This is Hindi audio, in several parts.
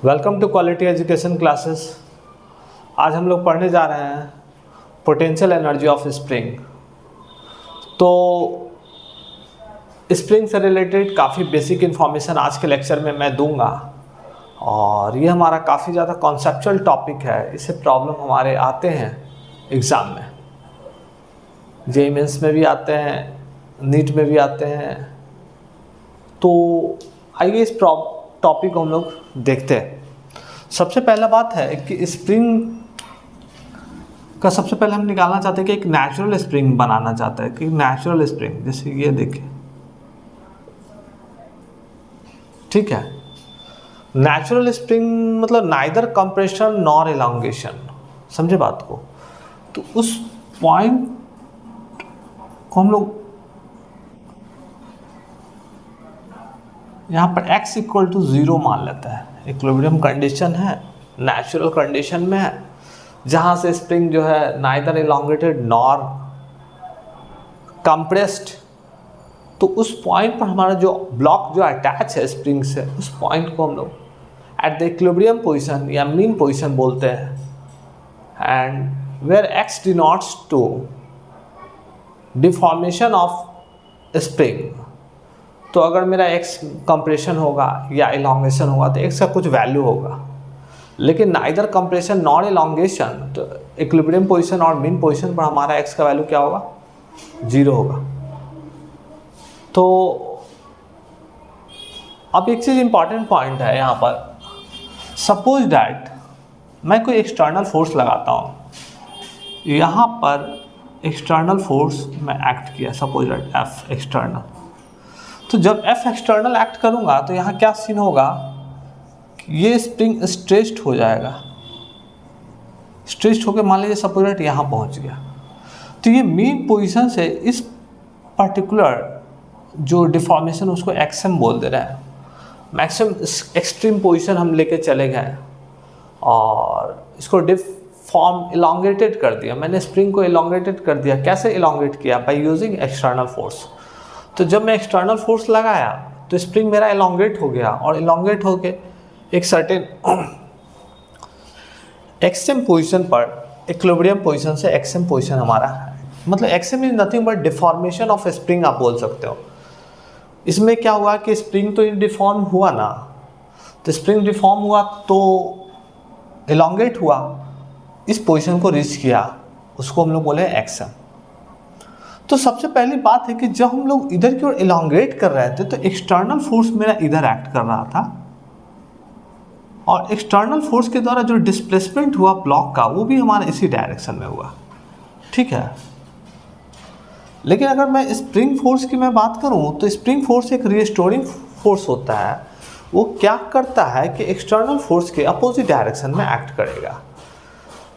Welcome to quality education classes. आज हम लोग पढ़ने जा रहे हैं पोटेंशियल एनर्जी ऑफ स्प्रिंग। तो स्प्रिंग से रिलेटेड काफ़ी बेसिक इन्फॉर्मेशन आज के लेक्चर में मैं दूंगा और ये हमारा काफ़ी ज़्यादा कॉन्सेप्चुअल टॉपिक है। इससे प्रॉब्लम हमारे आते हैं एग्ज़ाम में, जेईई मेंस में भी आते हैं, नीट में भी आते हैं। तो आइए इस टॉपिक को हम लोग देखते हैं। सबसे पहला बात है कि स्प्रिंग का सबसे पहले हम निकालना चाहते हैं कि एक नेचुरल स्प्रिंग बनाना चाहते हैं कि नेचुरल स्प्रिंग, जैसे ये देखिए, ठीक है। नेचुरल स्प्रिंग मतलब नाइदर कंप्रेशन नॉर एलोंगेशन, समझे बात को। तो उस पॉइंट को हम लोग यहाँ पर x इक्वल टू 0 मान लेता है। इक्विलिब्रियम कंडीशन है, नेचुरल कंडीशन में है, जहाँ से स्प्रिंग जो है नाइदर एलोंगेटेड नॉर कंप्रेस्ड। तो उस पॉइंट पर हमारा जो ब्लॉक जो अटैच है स्प्रिंग से, उस पॉइंट को हम लोग एट द इक्विलिब्रियम पोजिशन या मीन पोजिशन बोलते हैं। And where x denotes to deformation of spring. तो अगर मेरा x कंप्रेशन होगा या एलोंगेशन होगा तो x का कुछ वैल्यू होगा, लेकिन नाइदर कंप्रेशन नॉर एलोंगेशन, तो इक्विलिब्रियम पोजीशन और मीन पोजीशन पर हमारा x का वैल्यू क्या होगा, 0 होगा। तो अब एक चीज़ इंपॉर्टेंट पॉइंट है यहाँ पर। सपोज डैट मैं कोई एक्सटर्नल फोर्स लगाता हूँ, यहाँ पर एक्सटर्नल फोर्स मैं एक्ट किया, सपोज डैट F एक्सटर्नल। तो जब F एक्सटर्नल एक्ट करूँगा तो यहाँ क्या सीन होगा, ये स्प्रिंग स्ट्रेच्ड हो जाएगा। स्ट्रेच्ड होकर मान लीजिए सपोज दैट यहाँ पहुँच गया। तो ये मीन पोजीशन से इस पर्टिकुलर जो डिफॉर्मेशन उसको एक्सएम बोल दे रहे हैं, मैक्सिमम एक्सट्रीम पोजीशन हम लेके चले गए और इसको डिफॉर्म इलोंगेटेड कर दिया। मैंने स्प्रिंग को इलोंगेटेड कर दिया। कैसे इलोंगेट किया? By using external force. तो जब मैं एक्सटर्नल फोर्स लगाया तो स्प्रिंग मेरा इलोंगेट हो गया और इलोंगेट होके एक सर्टेन एक्सएम पोजीशन पर, इक्विलिब्रियम पोजीशन से एक्सएम पोजीशन हमारा है। मतलब XM is nothing but deformation of spring, आप बोल सकते हो। इसमें क्या हुआ कि स्प्रिंग तो डिफॉर्म हुआ ना, तो स्प्रिंग डिफॉर्म हुआ तो इलोंगेट हुआ, इस पोजीशन को रीच किया, उसको हम लोग बोले एक्सएम। तो सबसे पहली बात है कि जब हम लोग इधर की ओर इलोंगेट कर रहे थे तो एक्सटर्नल फोर्स मेरा इधर एक्ट कर रहा था और एक्सटर्नल फोर्स के द्वारा जो डिस्प्लेसमेंट हुआ ब्लॉक का, वो भी हमारा इसी डायरेक्शन में हुआ, ठीक है। लेकिन अगर मैं स्प्रिंग फोर्स की मैं बात करूं तो स्प्रिंग फोर्स एक रिस्टोरिंग फोर्स होता है। वो क्या करता है कि एक्सटर्नल फोर्स के अपोजिट डायरेक्शन में एक्ट करेगा।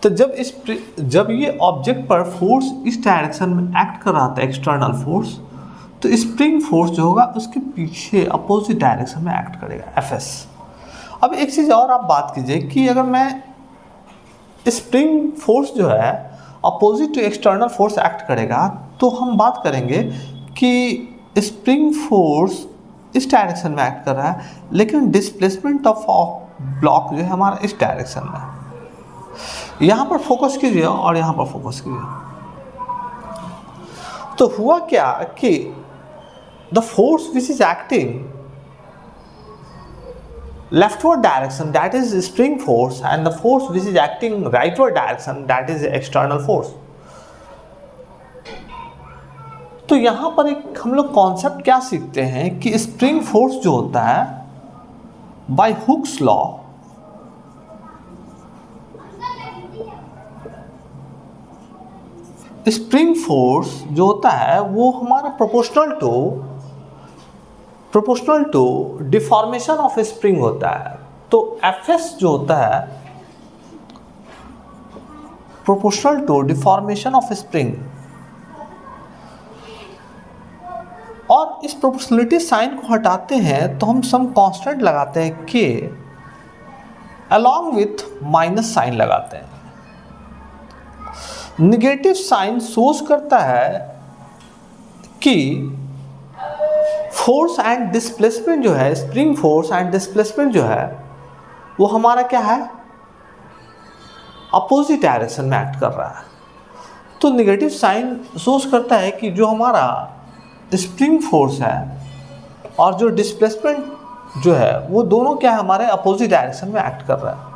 तो जब ये ऑब्जेक्ट पर फोर्स इस डायरेक्शन में एक्ट कर रहा था, एक्सटर्नल फोर्स, तो स्प्रिंग फोर्स जो होगा उसके पीछे अपोजिट डायरेक्शन में एक्ट करेगा, Fs। अब एक चीज़ और आप बात कीजिए कि अगर मैं स्प्रिंग फोर्स जो है opposite to external force act करेगा, तो हम बात करेंगे कि स्प्रिंग फोर्स इस डायरेक्शन में एक्ट कर रहा है, लेकिन डिस्प्लेसमेंट ऑफ ब्लॉक जो है हमारा इस डायरेक्शन में। यहाँ पर फोकस कीजिए और यहाँ पर फोकस कीजिए। तो हुआ क्या कि the force which is acting leftward direction, that is spring force, and the force which is acting rightward direction, that is external force। तो यहाँ पर एक हम लोग कॉन्सेप्ट क्या सीखते हैं कि स्प्रिंग फोर्स जो होता है by Hooke's law, spring force जो होता है वो हमारा proportional to deformation of spring होता है। तो Fs जो होता है proportional to deformation of spring, और इस प्रोपोर्शनलिटी साइन को हटाते हैं तो हम सम कांस्टेंट लगाते हैं k along with minus sign लगाते हैं। निगेटिव साइन सोच करता है कि फोर्स एंड डिस्प्लेसमेंट जो है, स्प्रिंग फोर्स एंड डिस्प्लेसमेंट जो है वो हमारा क्या है, अपोजिट डायरेक्शन में एक्ट कर रहा है। तो नेगेटिव साइन शोज करता है कि जो हमारा स्प्रिंग फोर्स है और जो डिस्प्लेसमेंट जो है वो दोनों क्या है, हमारे अपोजिट डायरेक्शन में एक्ट कर रहा है।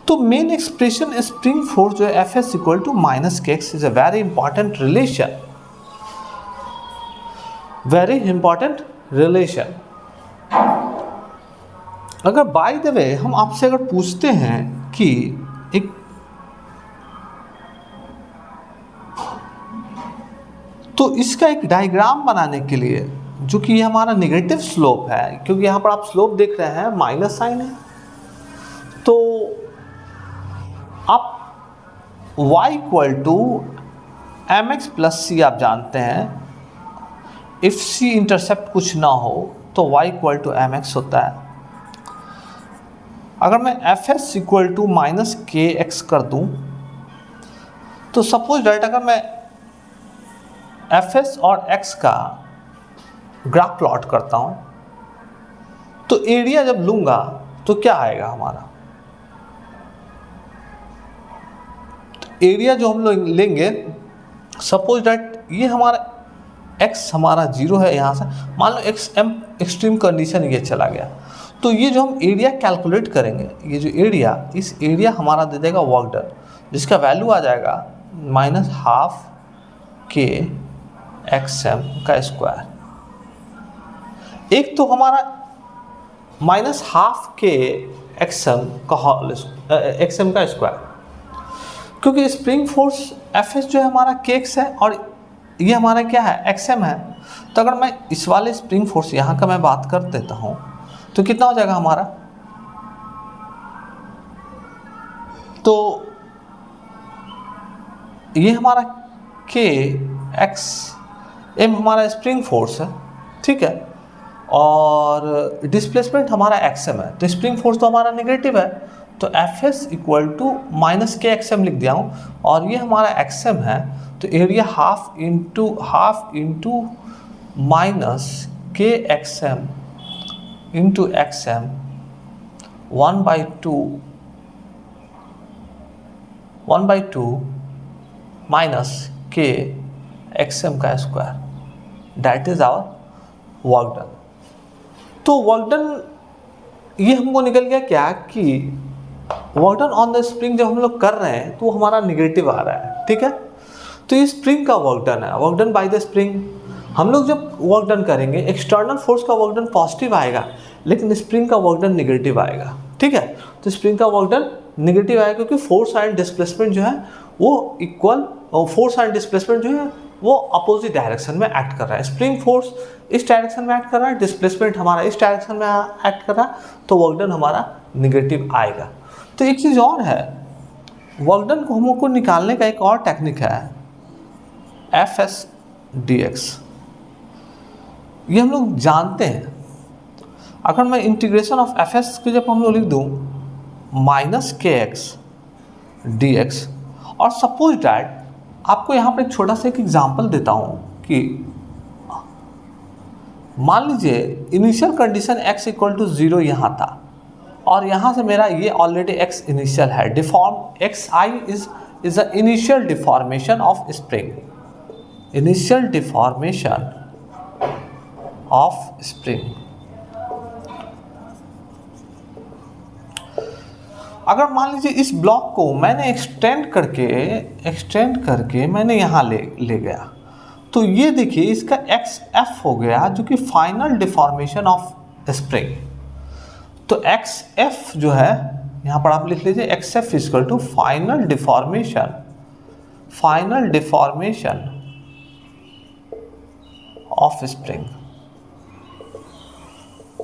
तो मेन एक्सप्रेशन स्प्रिंग फोर्स जो है F S equal to minus के X is a very important relation, very important relation. अगर बाय द वे हम आपसे अगर पूछते हैं कि एक तो इसका एक डायग्राम बनाने के लिए, जो कि ये हमारा नेगेटिव स्लोप है, क्योंकि यहाँ पर आप स्लोप देख रहे हैं माइनस साइन है, तो आप y equal to M X plus C आप जानते हैं, इफ c इंटरसेप्ट कुछ ना हो तो y equal to M x होता है। अगर मैं F S equal to minus के एक्स कर दूं, तो सपोज दैट अगर मैं एफ एस और एक्स का ग्राफ प्लॉट करता हूं, तो एरिया जब लूंगा तो क्या आएगा हमारा, एरिया जो हम लोग लेंगे, सपोज दैट ये हमारा x हमारा 0 है, यहाँ से मान लो एक्सएम एक्सट्रीम कंडीशन ये चला गया, तो ये जो हम एरिया कैलकुलेट करेंगे, ये जो एरिया, इस एरिया हमारा दे देगा वर्क डन, जिसका वैल्यू आ जाएगा माइनस हाफ के एक्सएम का स्क्वायर। एक तो हमारा माइनस हाफ के एक्सएम का एक्सएम का स्क्वायर, क्योंकि स्प्रिंग फोर्स एफ एस जो है हमारा के एक्स है और ये हमारा क्या है, एक्सएम है। तो अगर मैं इस वाले स्प्रिंग फोर्स यहाँ का मैं बात कर देता हूँ, तो कितना हो जाएगा हमारा, तो ये हमारा के एक्स एम हमारा स्प्रिंग फोर्स है, ठीक है, और डिस्प्लेसमेंट हमारा एक्सएम है, तो स्प्रिंग फोर्स तो हमारा नेगेटिव है, तो F S equal to minus k x m लिख दिया हूँ, और ये हमारा एक्सएम है, तो area half into minus k x m into x m 1/2 minus k x m का square, that is our work done. तो वर्क डन ये हमको निकल गया क्या कि work done on the spring जब हम लोग कर रहे हैं तो हमारा निगेटिव आ रहा है, ठीक है। तो ये स्प्रिंग का वर्क डन है, work done by the spring. हम लोग जब वर्क डन करेंगे, एक्सटर्नल फोर्स का वर्क डन पॉजिटिव आएगा, लेकिन स्प्रिंग का वर्क डन निगेटिव आएगा, ठीक है। तो स्प्रिंग का वर्क डन निगेटिव आएगा क्योंकि फोर्स एंड डिस्प्लेसमेंट जो है वो इक्वल, फोर्स एंड डिस्प्लेसमेंट जो है वो अपोजिट डायरेक्शन में एक्ट कर रहा है। स्प्रिंग फोर्स इस डायरेक्शन में एक्ट कर रहा है, डिस्प्लेसमेंट हमारा इस डायरेक्शन में एक्ट कर रहा है, तो वर्क डन हमारा निगेटिव आएगा। तो एक चीज़ और है, वर्क डन को हमको निकालने का एक और टेक्निक है, एफ एस डी एक्स। ये हम लोग जानते हैं। अगर मैं इंटीग्रेशन ऑफ एफ एस के जब हम लोग लिख दूँ माइनस के एक्स डी एक्स, और सपोज डैट आपको यहाँ पर एक छोटा सा एक एग्जाम्पल देता हूँ कि मान लीजिए initial condition x equal to 0 यहाँ था, और यहाँ से मेरा ये ऑलरेडी x इनिशियल है, deform x i is the initial deformation of spring, initial deformation of spring. अगर मान लीजिए इस ब्लॉक को मैंने एक्सटेंड करके मैंने यहाँ ले गया, तो ये देखिए इसका एक्स एफ हो गया, जो कि फाइनल डिफॉर्मेशन ऑफ स्प्रिंग। तो एक्स एफ जो है यहाँ पर आप लिख लीजिए, x f equal to final deformation of spring.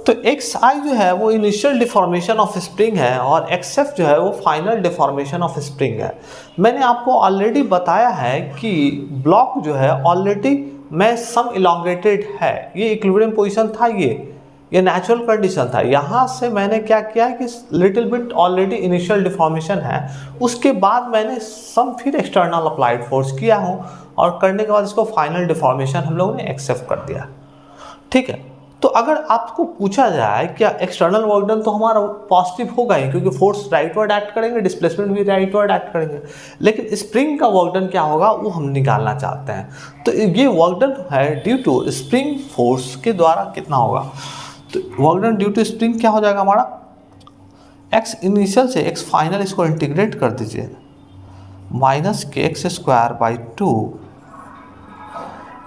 तो एक्स आई जो है वो इनिशियल डिफॉर्मेशन ऑफ स्प्रिंग है, और एक्स एफ जो है वो फाइनल डिफॉर्मेशन ऑफ स्प्रिंग है। मैंने आपको ऑलरेडी बताया है कि ब्लॉक जो है ऑलरेडी में सम इलोंगेटेड है, ये इक्विलिब्रियम पोजीशन था, ये नेचुरल कंडीशन था। यहाँ से मैंने क्या किया कि little bit already initial deformation है, उसके बाद मैंने सम फिर एक्सटर्नल अप्लाइड फोर्स किया हूँ, और करने के बाद इसको फाइनल डिफॉर्मेशन हम लोगों ने एक्सेप्ट कर दिया, ठीक है। तो अगर आपको पूछा जाए क्या एक्सटर्नल वर्क डन, तो हमारा पॉजिटिव होगा ही, क्योंकि फोर्स राइटवर्ड एक्ट करेंगे, डिस्प्लेसमेंट भी राइटवर्ड एक्ट करेंगे। लेकिन स्प्रिंग का वर्क डन क्या होगा वो हम निकालना चाहते हैं। तो ये वर्क डन है ड्यू टू स्प्रिंग फोर्स के द्वारा कितना होगा। तो work done due to spring क्या हो जाएगा हमारा, एक्स इनिशियल से एक्स फाइनल, इसको इंटीग्रेट कर दीजिए, माइनस के एक्स स्क्वायर बाई 2,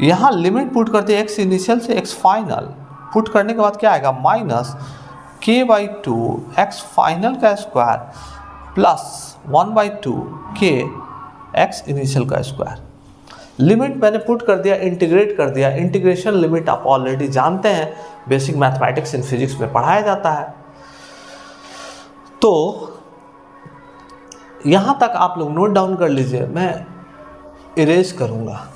यहाँ लिमिट पुट करते हैं एक्स इनिशियल से एक्स फाइनल, पुट करने के बाद क्या आएगा, माइनस के बाई 2 एक्स फाइनल का square plus 1/2 k x initial का स्क्वायर। लिमिट मैंने पुट कर दिया, इंटीग्रेट कर दिया। इंटीग्रेशन लिमिट आप ऑलरेडी जानते हैं, बेसिक मैथमेटिक्स इन फिजिक्स में पढ़ाया जाता है। तो यहाँ तक आप लोग नोट डाउन कर लीजिए, मैं इरेज करूँगा।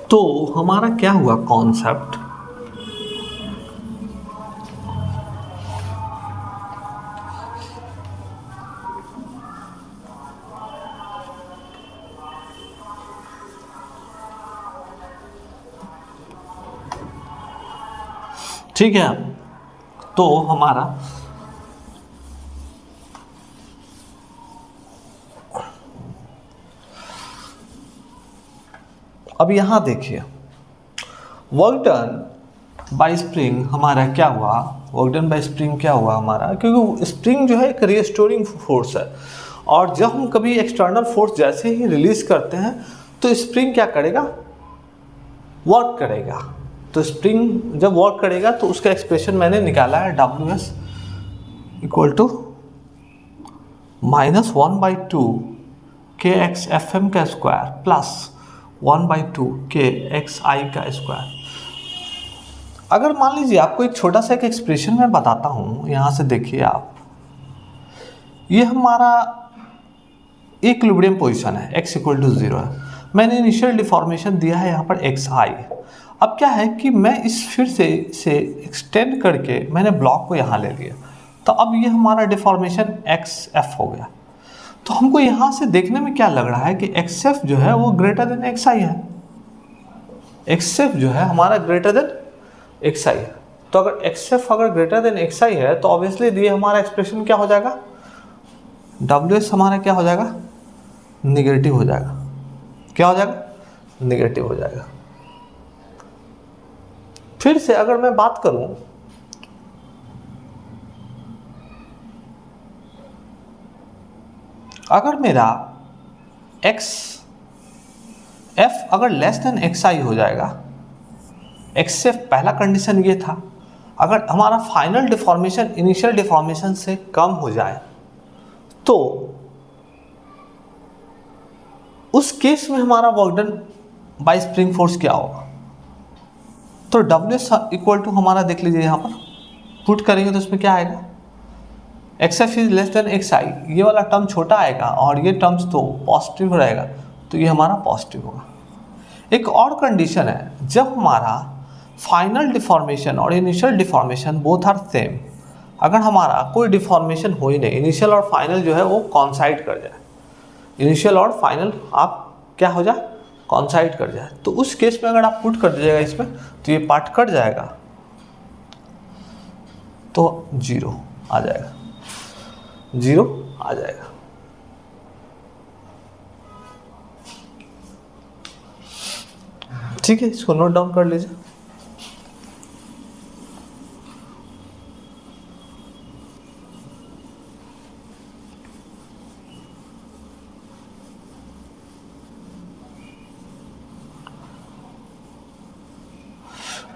तो हमारा क्या हुआ कॉन्सेप्ट, ठीक है। तो हमारा अब यहां देखिए, वर्क डन बाय स्प्रिंग हमारा क्या हुआ, वर्क डन बाय स्प्रिंग क्या हुआ हमारा, क्योंकि स्प्रिंग जो है एक रिस्टोरिंग फोर्स है, और जब हम कभी एक्सटर्नल फोर्स जैसे ही रिलीज करते हैं तो स्प्रिंग क्या करेगा, वर्क करेगा। तो स्प्रिंग जब वर्क करेगा तो उसका एक्सप्रेशन मैंने निकाला है, WS equal to -1/2 k x F M का स्क्वायर प्लस 1/2 के एक्स आई का स्क्वायर। अगर मान लीजिए आपको एक छोटा सा एक एक्सप्रेशन मैं बताता हूँ, यहाँ से देखिए आप, ये हमारा इक्विलिब्रियम पोजीशन है, x इक्वल टू 0 है। मैंने इनिशियल डिफॉर्मेशन दिया है यहाँ पर xi। अब क्या है कि मैं इस फिर से एक्सटेंड करके मैंने ब्लॉक को यहाँ ले लिया, तो अब ये हमारा डिफॉर्मेशन xf हो गया। तो हमको यहाँ से देखने में क्या लग रहा है कि xf जो है वो ग्रेटर देन xi है, xf जो है हमारा ग्रेटर देन xi है। तो अगर xf अगर ग्रेटर देन xi है तो ऑब्वियसली ये हमारा एक्सप्रेशन क्या हो जाएगा, WS हमारा क्या हो जाएगा, निगेटिव हो जाएगा। क्या हो जाएगा, निगेटिव हो जाएगा। फिर से अगर मैं बात करूं, अगर मेरा f अगर लेस देन xi हो जाएगा, xf पहला कंडीशन ये था, अगर हमारा फाइनल डिफॉर्मेशन इनिशियल डिफॉर्मेशन से कम हो जाए तो उस केस में हमारा work done by spring force क्या होगा। तो WS इक्वल टू हमारा देख लीजिए, यहाँ पर पुट करेंगे तो उसमें क्या आएगा, XF is less than XI, ये वाला टर्म छोटा आएगा और ये टर्म्स तो पॉजिटिव रहेगा, तो ये हमारा पॉजिटिव होगा। एक और कंडीशन है, जब हमारा फाइनल डिफॉर्मेशन और initial deformation both are same, अगर हमारा कोई डिफॉर्मेशन हो ही नहीं, इनिशियल और फाइनल जो है वो कॉन्साइड कर जाए, इनिशियल और फाइनल आप क्या हो जाए, कॉन्साइड कर जाए, तो उस केस में अगर आप पुट कर दीजिएगा इसमें तो ये पार्ट कट जाएगा, तो 0 आ जाएगा, 0 आ जाएगा। ठीक है, इसको नोट डाउन कर लीजिए।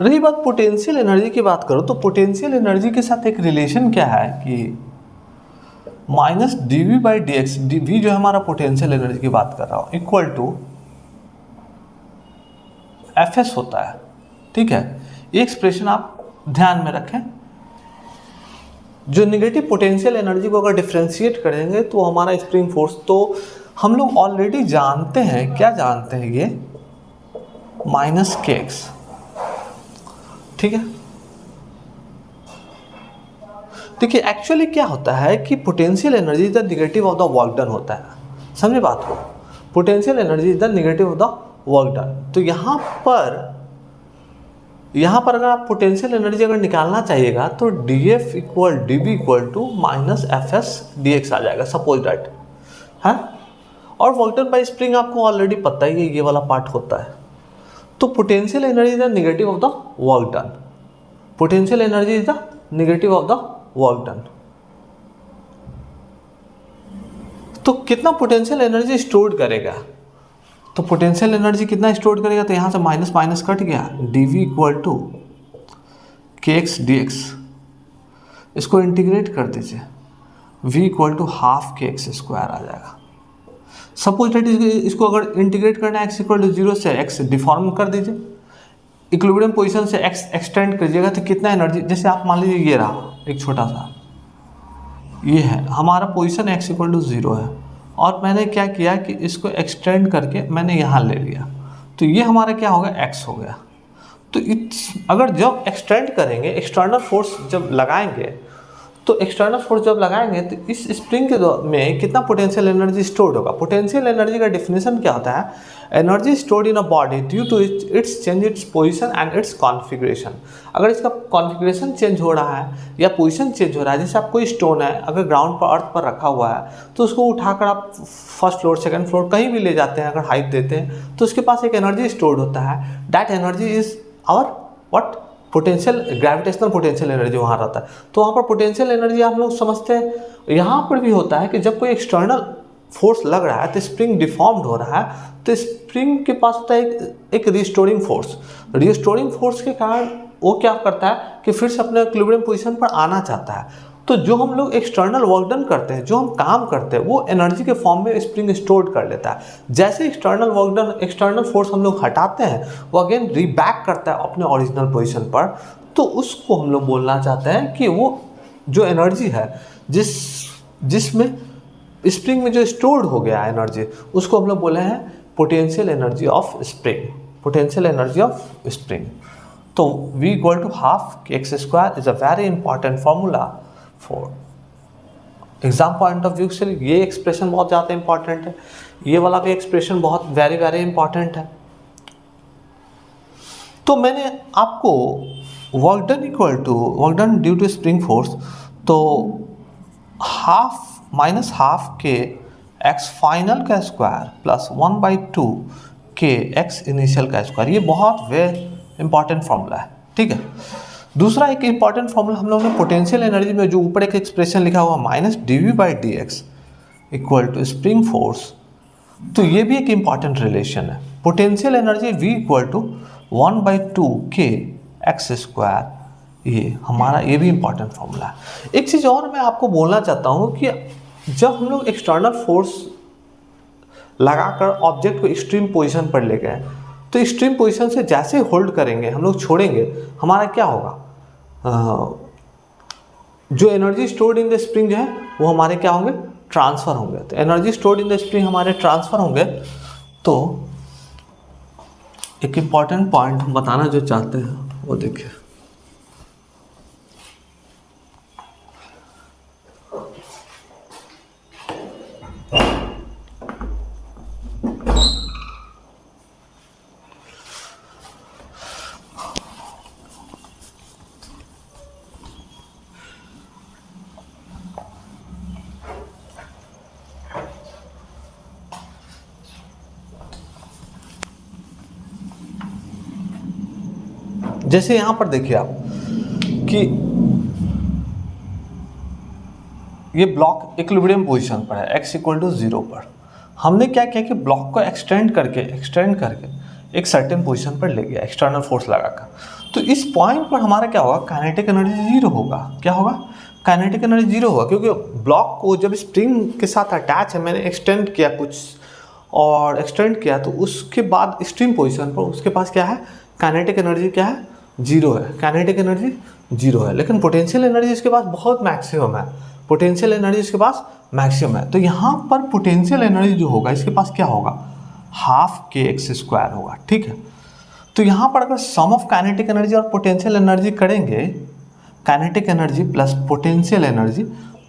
रही बात पोटेंशियल एनर्जी की बात करो, तो पोटेंशियल एनर्जी के साथ एक रिलेशन क्या है कि -dV/dx, dV जो है हमारा पोटेंशियल एनर्जी की बात कर रहा हूँ, इक्वल टू Fs होता है। ठीक है, ये एक्सप्रेशन आप ध्यान में रखें। जो नेगेटिव पोटेंशियल एनर्जी को अगर डिफ्रेंशिएट करेंगे तो हमारा स्प्रिंग फोर्स, तो हम लोग ऑलरेडी जानते हैं, क्या जानते हैं, ये -kx। ठीक है, देखिए एक्चुअली क्या होता है कि potential energy is the negative of the work done होता है, समझे बात को। Potential energy is the negative of the work done. तो यहाँ पर अगर आप पोटेंशियल एनर्जी अगर निकालना चाहिएगा तो dF equal dB equal to minus FS dx आ जाएगा, सपोज दैट है। और वर्क डन बाय स्प्रिंग आपको ऑलरेडी पता ही है, ये वाला पार्ट होता है। तो potential energy is the negative of the work done. Potential energy is the negative of the work done. तो कितना पोटेंशियल एनर्जी स्टोर करेगा, तो पोटेंशियल एनर्जी कितना स्टोर करेगा, तो यहाँ से माइनस माइनस कट गया, dV equal to kx dx। इसको इंटीग्रेट कर दीजिए, v equal to half kx square आ जाएगा। सपोज दैट इसको अगर इंटीग्रेट करना है x इक्वल टू 0 से x डिफॉर्म कर दीजिए, इक्विलिब्रियम पोजीशन से x एक्सटेंड करिएगा तो कितना एनर्जी, जैसे आप मान लीजिए ये रहा एक छोटा सा, ये है हमारा पोजीशन x इक्वल टू 0 है, और मैंने क्या किया कि इसको एक्सटेंड करके मैंने यहाँ ले लिया, तो ये हमारा क्या हो गया, x हो गया। तो अगर जब एक्सटेंड करेंगे, एक्सटर्नल फोर्स जब लगाएंगे, तो एक्सटर्नल फोर्स जब लगाएंगे तो इस स्प्रिंग के में कितना पोटेंशियल एनर्जी स्टोर्ड होगा। पोटेंशियल एनर्जी का डेफिनेशन क्या होता है, energy stored in a body due to its change its position and its configuration. अगर इसका कॉन्फ़िगरेशन चेंज हो रहा है या पोजीशन चेंज हो रहा है, जैसे आप कोई स्टोन है अगर ग्राउंड पर अर्थ पर रखा हुआ है, तो उसको उठाकर आप फर्स्ट फ्लोर सेकंड फ्लोर कहीं भी ले जाते हैं, अगर हाइट देते हैं तो उसके पास एक एनर्जी स्टोर्ड होता है। That energy is our what, potential, gravitational potential energy वहाँ रहता है। तो वहाँ पर पोटेंशियल एनर्जी आप लोग समझते हैं, यहाँ पर भी होता है कि जब कोई एक्सटर्नल फोर्स लग रहा है तो स्प्रिंग डिफॉर्म्ड हो रहा है, तो स्प्रिंग के पास होता है एक रिस्टोरिंग फोर्स। रिस्टोरिंग फोर्स के कारण वो क्या करता है कि फिर से अपने इक्विलिब्रियम पोजीशन पर आना चाहता है। तो जो हम लोग एक्सटर्नल वर्क डन करते हैं, जो हम काम करते हैं, वो एनर्जी के फॉर्म में स्प्रिंग स्टोर कर लेता है। जैसे external work done, external force हम लोग हटाते हैं, वो अगेन रीबैक करता है अपने ओरिजिनल पोजीशन पर। तो उसको हम लोग बोलना चाहते हैं कि वो जो एनर्जी है जिसमें स्प्रिंग में जो स्टोर्ड हो गया एनर्जी, उसको हम लोग बोले हैं potential energy of spring. Potential energy of spring. तो v equal to half kx square is a very important formula for exam point of view से। ये एक्सप्रेशन बहुत ज़्यादा इंपॉर्टेंट है, ये वाला भी एक्सप्रेशन बहुत वेरी वेरी इंपॉर्टेंट है। तो मैंने आपको work done equal to work done due to spring force, तो half minus half k x final का square plus 1/2 k x initial का स्क्वायर, ये बहुत वेरी इंपॉर्टेंट फॉर्मूला है, ठीक है। दूसरा एक इंपॉर्टेंट फॉर्मूला हम लोगों ने पोटेंशियल एनर्जी में जो ऊपर एक एक्सप्रेशन लिखा हुआ minus dV/dx equal to spring force, तो ये भी एक इंपॉर्टेंट रिलेशन है। Potential energy v equal to 1/2 k x square, ये हमारा ये भी इंपॉर्टेंट फॉर्मूला है। एक चीज़ और मैं आपको बोलना चाहता हूँ कि जब हम लोग एक्सटर्नल फोर्स लगाकर ऑब्जेक्ट को एक्सट्रीम पोजीशन पर ले गए, तो एक्सट्रीम पोजीशन से जैसे होल्ड करेंगे, हम लोग छोड़ेंगे, हमारा क्या होगा, जो energy stored in the spring जो है वो हमारे क्या होंगे, ट्रांसफ़र होंगे। तो energy stored in the spring हमारे ट्रांसफ़र होंगे। तो एक इम्पॉर्टेंट पॉइंट हम बताना जो चाहते हैं वो देखिए, जैसे यहाँ पर देखिए आप कि ये ब्लॉक इक्विलिब्रियम पोजीशन पर है, x इक्वल टू 0 पर। हमने क्या किया कि ब्लॉक को एक्सटेंड करके एक सर्टेन पोजीशन पर ले गया एक्सटर्नल फोर्स लगाकर। तो इस पॉइंट पर हमारा क्या होगा, काइनेटिक एनर्जी 0 होगा। क्या होगा, काइनेटिक एनर्जी 0 होगा, क्योंकि ब्लॉक को जब स्प्रिंग के साथ अटैच है, मैंने एक्सटेंड किया कुछ और एक्सटेंड किया, तो उसके बाद एक्सट्रीम पोजीशन पर उसके पास क्या है, काइनेटिक एनर्जी क्या है, 0 है। काइनेटिक एनर्जी 0 है, लेकिन पोटेंशियल एनर्जी इसके पास बहुत मैक्सिमम है। पोटेंशियल एनर्जी इसके पास मैक्सिमम है। तो यहाँ पर पोटेंशियल एनर्जी जो होगा इसके पास क्या होगा, हाफ के एक्स स्क्वायर होगा, ठीक है। तो यहाँ पर अगर सम ऑफ काइनेटिक एनर्जी और पोटेंशियल एनर्जी करेंगे kinetic energy plus potential energy,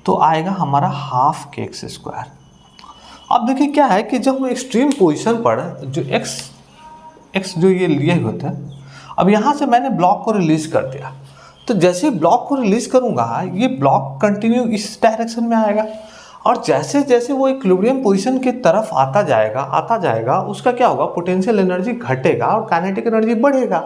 तो आएगा हमारा हाफ के एक्स स्क्वायर। अब देखिए क्या है कि जब हम एक्सट्रीम पोजीशन पर जो एक्स जो ये लिए होते हैं, अब यहाँ से मैंने ब्लॉक को रिलीज कर दिया, तो जैसे ही ब्लॉक को रिलीज करूँगा ये ब्लॉक कंटिन्यू इस डायरेक्शन में आएगा, और जैसे जैसे वो इक्विलिब्रियम पोजीशन की तरफ आता जाएगा उसका क्या होगा, पोटेंशियल एनर्जी घटेगा और काइनेटिक एनर्जी बढ़ेगा।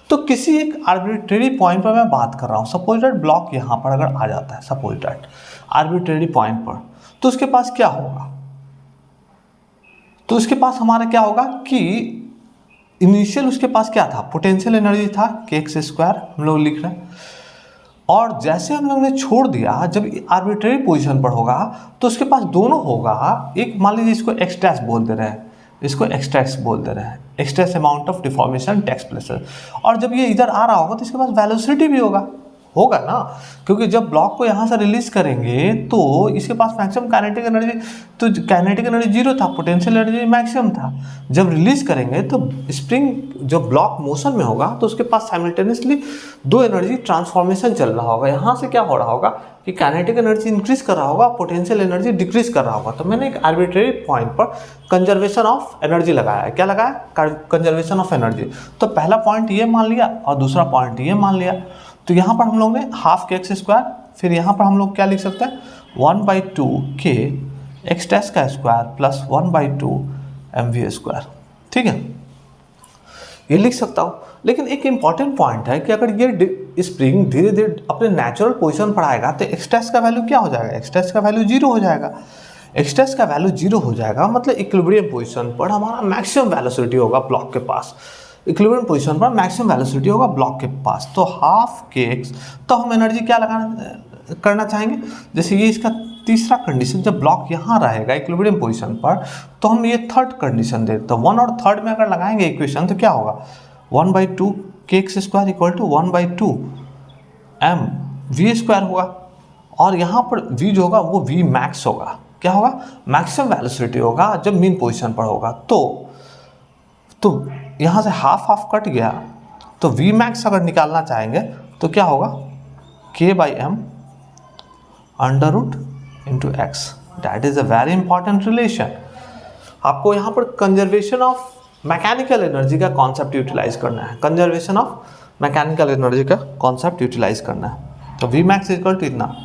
तो किसी एक आर्बिट्रेरी पॉइंट पर मैं बात कर रहा हूँ, सपोज दैट ब्लॉक यहाँ पर अगर आ जाता है, सपोज दैट आर्बिट्रेरी पॉइंट पर, तो उसके पास क्या होगा, तो उसके पास हमारा क्या होगा कि इनिशियल उसके पास क्या था, पोटेंशियल एनर्जी था के एक्स स्क्वायर हम लोग लिख रहे हैं, और जैसे हम लोग ने छोड़ दिया जब आर्बिट्रेरी पोजीशन पर होगा तो उसके पास दोनों होगा, एक मान लीजिए इसको एक्स डैश बोल दे रहे हैं, इसको एक्सट्रैक्स बोल दे रहे हैं, extracts amount of deformation takes place, और जब ये इधर आ रहा होगा तो इसके पास वेलोसिटी भी होगा ना, क्योंकि जब ब्लॉक को यहाँ से रिलीज करेंगे तो इसके पास मैक्सिमम काइनेटिक एनर्जी, तो काइनेटिक एनर्जी जीरो था, पोटेंशियल एनर्जी मैक्सिमम था। जब रिलीज करेंगे तो स्प्रिंग जब ब्लॉक मोशन में होगा तो उसके पास साइमल्टेनियसली दो एनर्जी ट्रांसफॉर्मेशन चल रहा होगा। यहाँ से क्या हो रहा होगा कि काइनेटिक एनर्जी इंक्रीज कर रहा होगा, पोटेंशियल एनर्जी डिक्रीज कर रहा होगा। तो मैंने एक आर्बिट्रेरी पॉइंट पर कंजर्वेशन ऑफ एनर्जी लगाया है। क्या लगाया? Conservation of energy. तो पहला पॉइंट ये मान लिया और दूसरा पॉइंट ये मान लिया। तो यहाँ पर हम लोग ने हाफ के एक्स स्क्वायर, फिर यहाँ पर हम लोग क्या लिख सकते हैं 1/2 के एक्स डैश का स्क्वायर प्लस 1/2 mv स्क्वायर। ठीक है, ये लिख सकता हूँ। लेकिन एक इंपॉर्टेंट पॉइंट है कि अगर ये स्प्रिंग धीरे धीरे अपने नेचुरल पोजीशन पर आएगा तो एक्स डैश का वैल्यू क्या हो जाएगा? एक्स डैश का वैल्यू जीरो हो जाएगा। एक्स डैश का वैल्यू जीरो हो जाएगा मतलब इक्विलिब्रियम पोजीशन पर हमारा मैक्सिमम वेलोसिटी होगा ब्लॉक के पास। इक्विलिब्रियम पोजीशन पर मैक्सिमम वेलोसिटी होगा ब्लॉक के पास। तो हाफ के एक्स, तो हम एनर्जी क्या करना चाहेंगे, जैसे ये इसका तीसरा कंडीशन, जब ब्लॉक यहाँ रहेगा इक्विलिब्रियम पोजीशन पर तो हम ये थर्ड कंडीशन दे, तो 1 और थर्ड में अगर लगाएंगे इक्वेशन तो क्या होगा 1/2 k x square equal to 1/2 mv square होगा। और यहाँ पर v जो होगा वो v मैक्स होगा। क्या होगा? मैक्सिमम वेलोसिटी होगा जब मीन पोजीशन पर होगा। तो यहाँ से हाफ हाफ कट गया, तो v मैक्स अगर निकालना चाहेंगे तो क्या होगा k/m √ x। That is a very important relation. आपको यहाँ पर कंजर्वेशन ऑफ मैकेनिकल एनर्जी का कॉन्सेप्ट यूटिलाइज करना है। कंजर्वेशन ऑफ मैकेनिकल एनर्जी का कॉन्सेप्ट यूटिलाइज करना है। तो v मैक्स इक्वल टू इतना।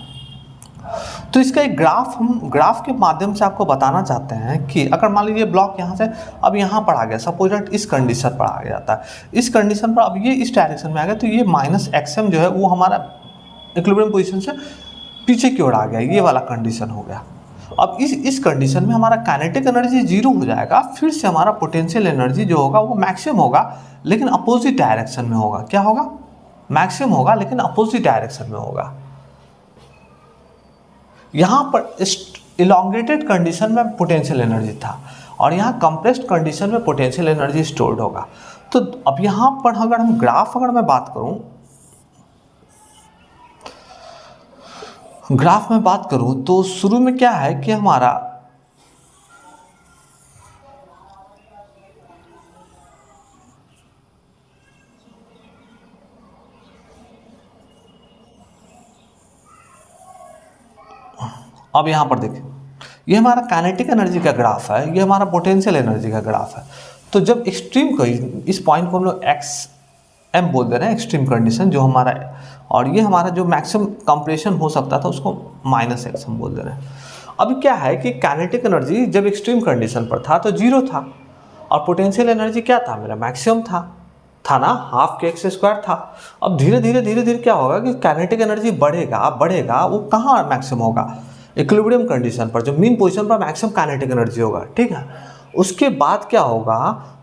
तो इसका एक हम ग्राफ के माध्यम से आपको बताना चाहते हैं कि अगर मान लीजिए ब्लॉक यहाँ से अब यहाँ पर आ गया, सपोज दैट इस कंडीशन पर आ गया था, इस कंडीशन पर अब ये इस डायरेक्शन में आ गया, तो ये -xm जो है वो हमारा इक्विलिब्रियम पोजीशन से पीछे की ओर आ गया, ये वाला कंडीशन हो गया। अब इस कंडीशन में हमारा काइनेटिक एनर्जी जीरो हो जाएगा, फिर से हमारा पोटेंशियल एनर्जी जो होगा वो मैक्सिमम होगा लेकिन अपोजिट डायरेक्शन में होगा। क्या होगा? मैक्सिमम होगा लेकिन अपोजिट डायरेक्शन में होगा। यहाँ पर इलॉन्गेटेड कंडीशन में पोटेंशियल एनर्जी था और यहाँ कंप्रेस्ड कंडीशन में पोटेंशियल एनर्जी स्टोर्ड होगा। तो अब यहाँ पर अगर हम ग्राफ मैं बात करूँ तो शुरू में क्या है कि हमारा अब यहाँ पर देखिए ये हमारा काइनेटिक एनर्जी का ग्राफ है, ये हमारा पोटेंशियल एनर्जी का ग्राफ है। तो जब एक्सट्रीम को इस पॉइंट को हम लोग XM बोल दे रहे हैं, एक्सट्रीम कंडीशन जो हमारा है, और ये हमारा जो मैक्सिमम कंप्रेशन हो सकता था उसको -XM बोल दे रहे हैं। अभी क्या है कि काइनेटिक एनर्जी जब एक्सट्रीम कंडीशन पर था तो जीरो था और पोटेंशियल एनर्जी क्या था मेरा? मैक्सिमम था ना, हाफ के एक्स स्क्वायर था। अब धीरे धीरे क्या होगा कि काइनेटिक एनर्जी बढ़ेगा, वो कहाँ मैक्सिमम होगा? इक्विलिब्रियम कंडीशन पर, जो मीन पोजीशन पर मैक्सिमम काइनेटिक एनर्जी होगा। ठीक है, उसके बाद क्या होगा,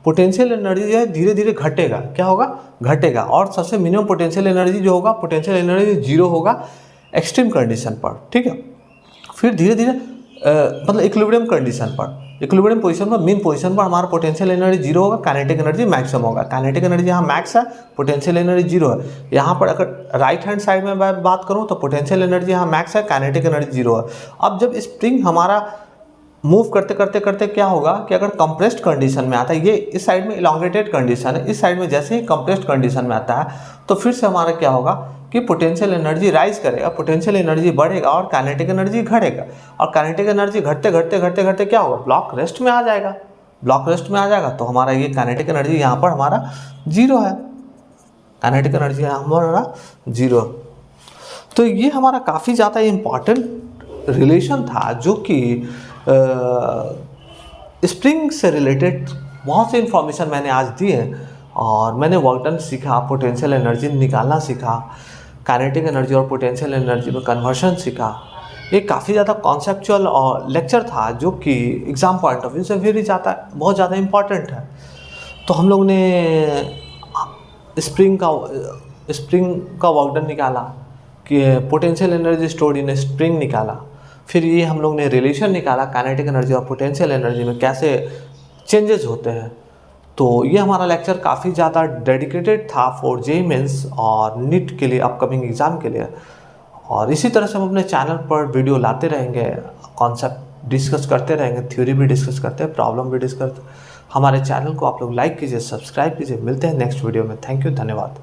पोटेंशियल एनर्जी जो है धीरे धीरे घटेगा। क्या होगा? घटेगा। और सबसे मिनिमम पोटेंशियल एनर्जी जो होगा, पोटेंशियल एनर्जी जीरो होगा एक्सट्रीम कंडीशन पर। ठीक है, फिर धीरे धीरे मतलब इक्विलिब्रियम कंडीशन पर, इक्विलिब्रियम पोजीशन पर, मीन पोजीशन पर हमारा पोटेंशियल एनर्जी जीरो होगा, काइनेटिक एनर्जी मैक्सिमम होगा। काइनेटिक एनर्जी यहाँ मैक्स है, पोटेंशियल एनर्जी जीरो है। यहाँ पर अगर राइट हैंड साइड में बात करूँ तो पोटेंशियल एनर्जी यहाँ मैक्स है, काइनेटिक एनर्जी जीरो है। अब जब स्प्रिंग हमारा मूव करते करते करते क्या होगा कि अगर कंप्रेस्ड कंडीशन में आता है, ये इस साइड में इलोंगेटेड कंडीशन है, इस साइड में जैसे ही कंप्रेस्ड कंडीशन में आता है तो फिर से हमारा क्या होगा कि पोटेंशियल एनर्जी राइज करेगा, पोटेंशियल एनर्जी बढ़ेगा और काइनेटिक एनर्जी घटेगा, और काइनेटिक एनर्जी घटते घटते घटते घटते क्या होगा, ब्लॉक रेस्ट में आ जाएगा। ब्लॉक रेस्ट में आ जाएगा तो हमारा ये काइनेटिक एनर्जी यहाँ पर हमारा जीरो है, काइनेटिक एनर्जी यहाँ हमारा जीरो। तो ये हमारा काफ़ी ज़्यादा इम्पॉर्टेंट रिलेशन था जो कि स्प्रिंग से रिलेटेड बहुत सी इन्फॉर्मेशन मैंने आज दी है, और मैंने वर्क डन सीखा, पोटेंशियल एनर्जी निकालना सीखा, काइनेटिक एनर्जी और पोटेंशियल एनर्जी में कन्वर्शन सीखा। ये काफ़ी ज़्यादा कॉन्सेप्चुअल और लेक्चर था जो कि एग्ज़ाम पॉइंट ऑफ व्यू से बहुत ज़्यादा इम्पॉर्टेंट है। तो हम लोग ने स्प्रिंग का वर्क डन निकाला कि पोटेंशियल एनर्जी स्टोर्ड इन स्प्रिंग निकाला, फिर ये हम लोग ने रिलेशन निकाला काइनेटिक एनर्जी और पोटेंशियल एनर्जी में कैसे चेंजेस होते हैं। तो ये हमारा लेक्चर काफ़ी ज़्यादा डेडिकेटेड था फॉर जेईई मेंस और नीट के लिए, अपकमिंग एग्ज़ाम के लिए। और इसी तरह से हम अपने चैनल पर वीडियो लाते रहेंगे, कॉन्सेप्ट डिस्कस करते रहेंगे, थ्योरी भी डिस्कस करते हैं, प्रॉब्लम भी डिस्कस करते हैं। हमारे चैनल को आप लोग लाइक कीजिए, सब्सक्राइब कीजिए। मिलते हैं नेक्स्ट वीडियो में। थैंक यू, धन्यवाद।